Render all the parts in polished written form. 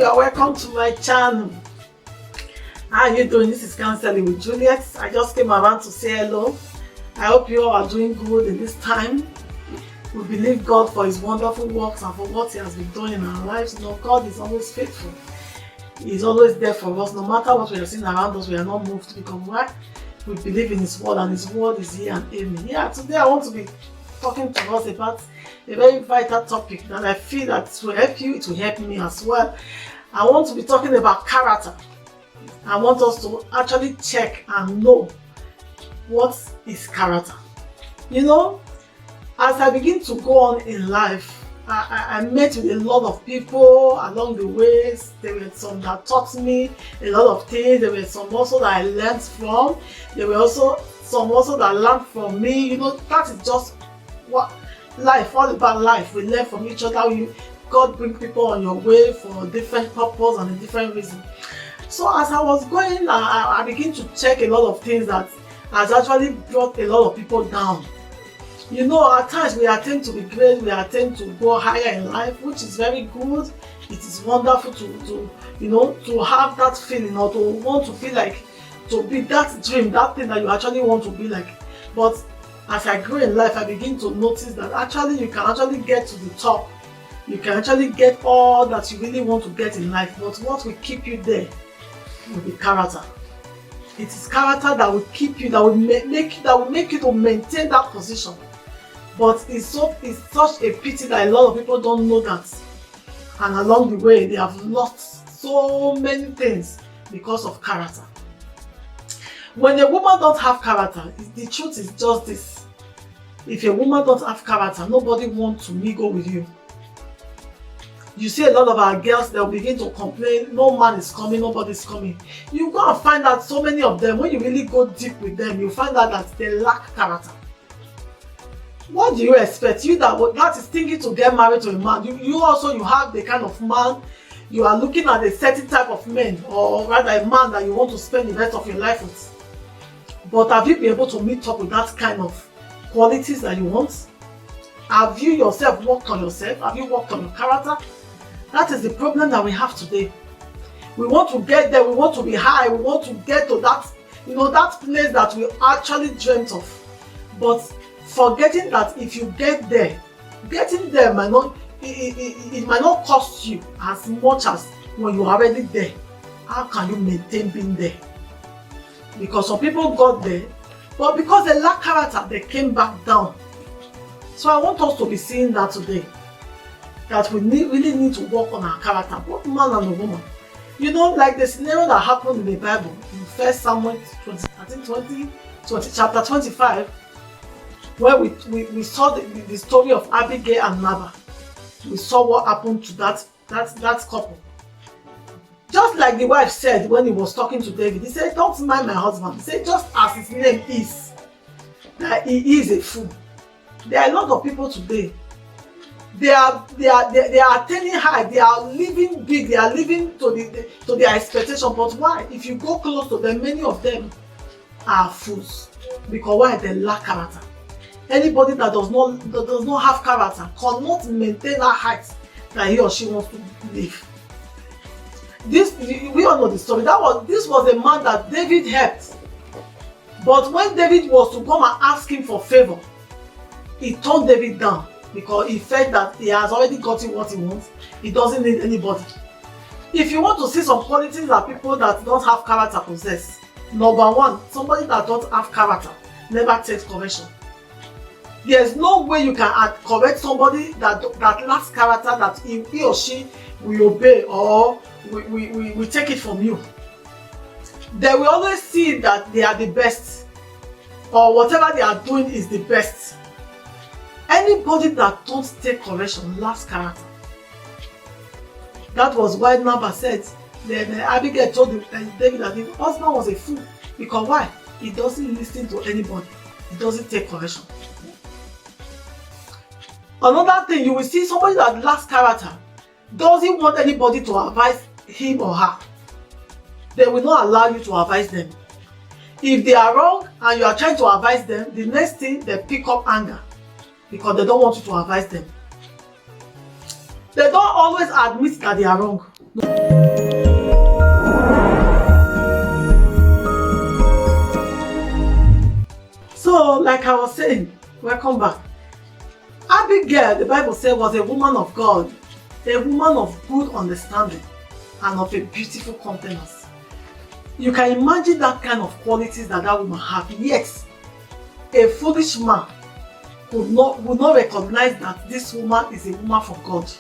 are welcome to my channel. How are you doing? This is Counseling with Juliet. I just came around to say hello. I hope you all are doing good in this time. We believe God for His wonderful works and for what He has been doing in our lives. You know, God is always faithful. He is always there for us. No matter what we are seeing around us, we are not moved because why? We believe in His word and His word is here and amen. Yeah, today I want to be talking to us about a very vital topic that I feel that it will help you, it will help me as well. I want to be talking about character. I want us to actually check and know what is character. You know, as I begin to go on in life, I met with a lot of people along the ways. There were some that taught me a lot of things. There were some also that I learned from. There were also some that learned from me. You know, that is just what life, all about life. We learn from each other. God bring people on your way for different purpose and a different reason. So as I was going, I began to check a lot of things that has actually brought a lot of people down. You know, at times we attempt to be great, we attempt to go higher in life, which is very good. It is wonderful to have that feeling or to want to feel like, to be that dream, that thing that you actually want to be like. But as I grow in life, I begin to notice that actually you can actually get to the top. You can actually get all that you really want to get in life. But what will keep you there will be character. It is character that will keep you, that will make you to maintain that position. But it's such a pity that a lot of people don't know that. And along the way, they have lost so many things because of character. When a woman don't have character, the truth is just this. If a woman don't have character, nobody wants to mingle with you. You see a lot of our girls, they'll begin to complain, no man is coming, nobody's coming. You go and find out so many of them, when you really go deep with them, you find out that they lack character. What do you expect? You that is thinking to get married to a man, you have the kind of man, you are looking at a certain type of man, or rather a man that you want to spend the rest of your life with. But have you been able to meet up with that kind of qualities that you want? Have you yourself worked on yourself? Have you worked on your character? That is the problem that we have today. We want to get there, we want to be high, we want to get to that, that place that we actually dreamt of. But forgetting that if you get there, getting there might not, it might not cost you as much as when you're already there. How can you maintain being there? Because some people got there, but because they lack character, they came back down. So I want us to be seeing that today. That we really need to work on our character, both man and a woman. You know, like the scenario that happened in the Bible, in 1 Samuel chapter 25, where we saw the story of Abigail and Nabal. We saw what happened to that couple. Just like the wife said when he was talking to David, he said, "Don't mind my husband." He said, just as his name is, that he is a fool. There are a lot of people today. They are attaining high, they are living big, they are living to their expectation. But why? If you go close to them, many of them are fools. Because why? They lack character. Anybody that does not have character cannot maintain that height that he or she wants to live. We all know the story. This was a man that David helped. But when David was to come and ask him for favor, he turned David down. Because he felt that he has already gotten what he wants. He doesn't need anybody. If you want to see some qualities that people that don't have character possess, number one, somebody that don't have character never takes correction. There's no way you can correct somebody that lacks character, that he or she will obey or we take it from you. They will always see that they are the best, or whatever they are doing is the best. Anybody that don't take correction lacks character. That was why Nabal said, Abigail told David that his husband was a fool. Because why? He doesn't listen to anybody. He doesn't take correction. Another thing, you will see somebody that lacks character doesn't want anybody to advise him or her. They will not allow you to advise them. If they are wrong and you are trying to advise them, the next thing they pick up anger. Because they don't want you to advise them. They don't always admit that they are wrong. like I was saying, welcome back. Abigail, the Bible said, was a woman of God, a woman of good understanding, and of a beautiful countenance. You can imagine that kind of qualities that woman had. Yet, a foolish man would not recognize that this woman is a woman from God.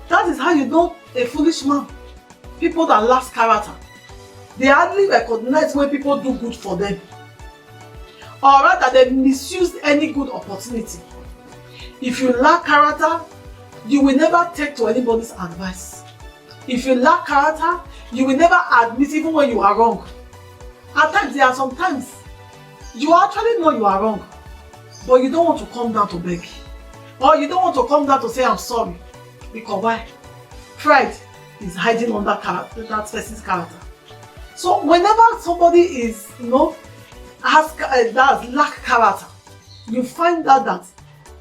That is how you know a foolish man. People that lack character, they hardly recognize when people do good for them, or rather they misuse any good opportunity. If you lack character, you will never take to anybody's advice. If you lack character, you will never admit even when you are wrong. At times, there are sometimes you actually know you are wrong, but you don't want to come down to beg, or you don't want to come down to say I'm sorry. Because why? Pride is hiding under that person's character. So whenever somebody is, has lack character, you find out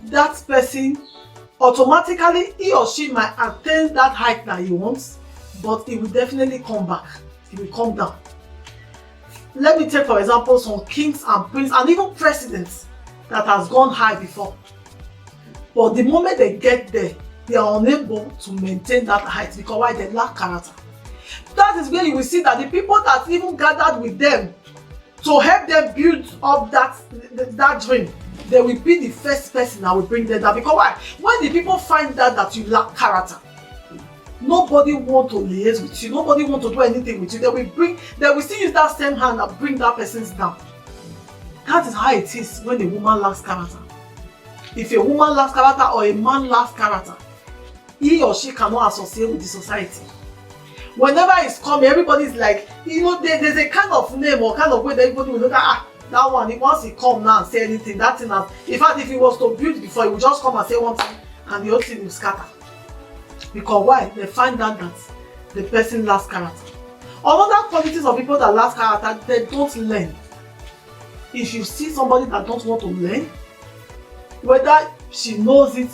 that person automatically, he or she might attain that height that he wants, but it will definitely come back. It will come down. Let me take for example some kings and princes and even presidents that has gone high before. But the moment they get there, they are unable to maintain that height because why? They lack character. That is where you will see that the people that even gathered with them to help them build up that dream, they will be the first person that will bring them down. Because why? When the people find out that you lack character, nobody want to liaise with you. Nobody want to do anything with you. They will still use that same hand and bring that person down. That is how it is when a woman lacks character. If a woman lacks character or a man lacks character, he or she cannot associate with the society. Whenever it's coming, everybody's like, there's a kind of name or kind of way that everybody will look at, that one, once he come now and say anything, that thing has, in fact, if he was to build before, he would just come and say one thing and the whole thing will scatter. Because why? They find out that the person lacks character. Another qualities of people that lack character, they don't learn. If you see somebody that don't want to learn, whether she knows it,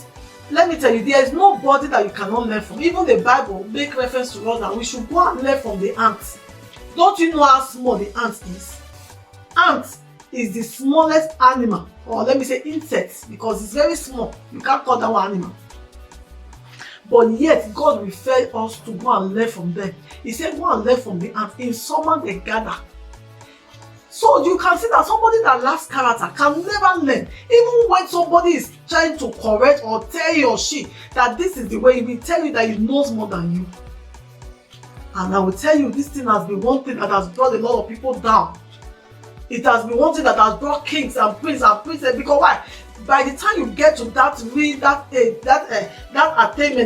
let me tell you, there is nobody that you cannot learn from. Even the Bible make reference to us that we should go and learn from the ants. Don't you know how small the ant is? Ant is the smallest animal, or let me say insect, because it's very small. You can't call that one animal. But yet, God referred us to go and learn from them. He said, go and learn from the ants. In summer, they gather. So you can see that somebody that lacks character can never learn. Even when somebody is trying to correct or tell he or she that this is the way, he will tell you that he knows more than you. And I will tell you, this thing has been one thing that has brought a lot of people down. It has been one thing that has brought kings and princes and princesses. Because why? By the time you get to that attainment,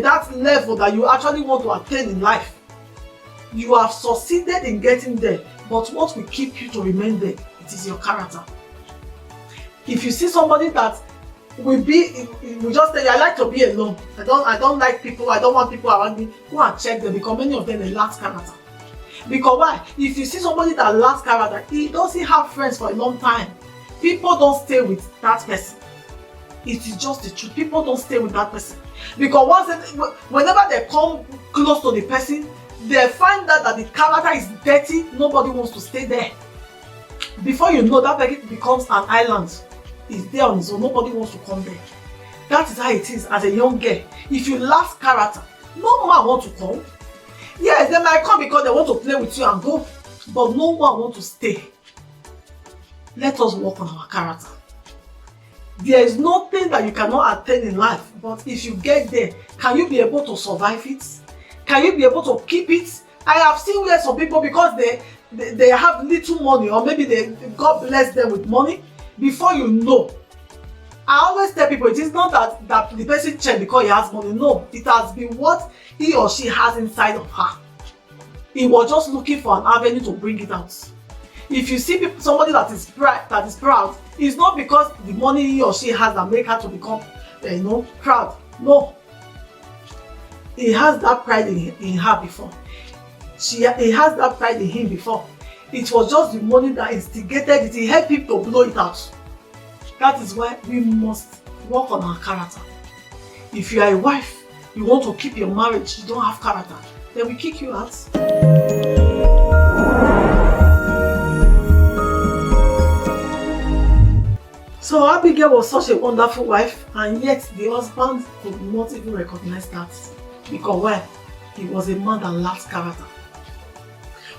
that level that you actually want to attain in life, you have succeeded in getting there. But what will keep you to remain there? It is your character. If you see somebody that will just say, I like to be alone. I don't like people. I don't want people around me. Go and check them, because many of them they lack character. Because why? If you see somebody that lacks character, he doesn't have friends for a long time. People don't stay with that person. It is just the truth. People don't stay with that person. Because whenever they come close to the person, they find out that the character is dirty. Nobody wants to stay there. Before you know, that person becomes an island. It's there on its own. Nobody wants to come there. That is how it is as a young girl. If you lack character, no man wants to come. Yes, they might come because they want to play with you and go. But no one wants to stay. Let us work on our character. There is nothing that you cannot attain in life. But if you get there, can you be able to survive it? Can you be able to keep it? I have seen where some people, because they have little money, or maybe God bless them with money, before you know. I always tell people, it is not that the person changed because he has money. No, it has been what he or she has inside of her. He was just looking for an avenue to bring it out. If you see somebody that is proud, it's not because the money he or she has that make her to become proud. No. He has that pride in her before. He has that pride in him before. It was just the money that instigated it. He helped him to blow it out. That is why we must work on our character. If you are a wife, you want to keep your marriage, you don't have character, then we kick you out. Abigail was such a wonderful wife, and yet the husband could not even recognize that. Because why? He was a man that lacked character.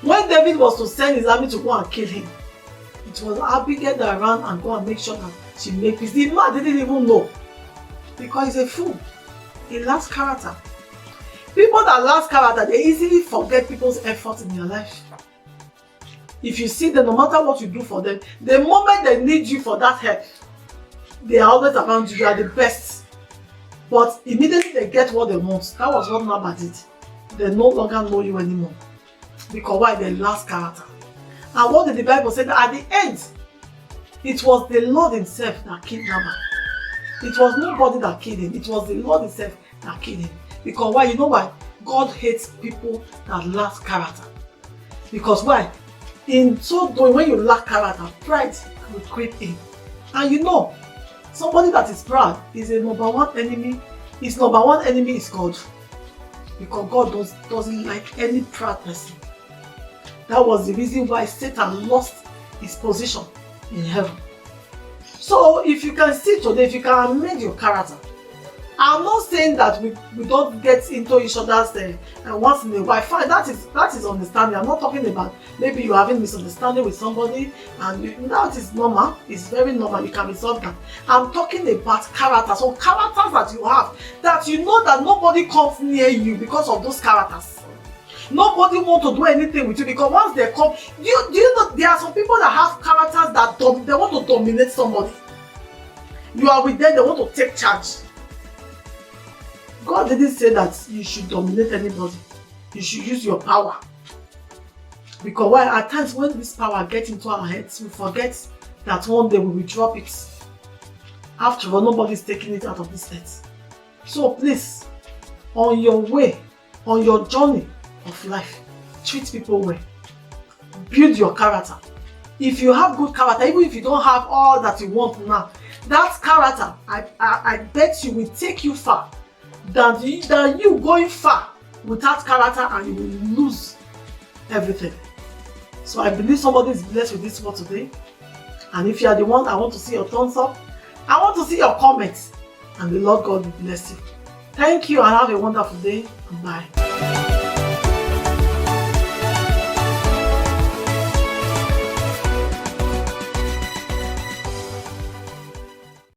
When David was to send his army to go and kill him, it was Abigail that ran and go and make sure that she made peace. The man didn't even know, because he's a fool. He lacks character. People that lack character, they easily forget people's effort in their life. If you see them, no matter what you do for them, the moment they need you for that help, they are always around you. You are the best. But immediately they get what they want. That was what Nabal did. They no longer know you anymore. Because why? They lack character. And what did the Bible say? That at the end, it was the Lord himself that killed Nabal. It was nobody that killed him. It was the Lord himself that killed him. Because why? You know why? God hates people that lack character. Because why? In so doing, when you lack character, pride will creep in. And you know, somebody that is proud is a number one enemy. His number one enemy is God. Because God doesn't like any proud person. That was the reason why Satan lost his position in heaven. So if you can see today, if you can amend your character, I'm not saying that we don't get into each other's once in a while. Fine, that is understanding. I'm not talking about maybe you're having misunderstanding with somebody, and that is normal. It's very normal. You can resolve that. I'm talking about characters. So characters that you have, that you know that nobody comes near you because of those characters. Nobody wants to do anything with you because once they come, do you know there are some people that have characters that they want to dominate somebody. You are with them, they want to take charge. God didn't say that you should dominate anybody. You should use your power. Because why? At times when this power gets into our heads, we forget that one day we will drop it. After all, nobody is taking it out of this earth. So please, on your way, on your journey of life, treat people well. Build your character. If you have good character, even if you don't have all that you want now, that character, I bet you will take you far. Than you going far without character, and you will lose everything. So I believe somebody is blessed with this word today. And if you are the one, I want to see your thumbs up. I want to see your comments. And the Lord God will bless you. Thank you and have a wonderful day. Bye.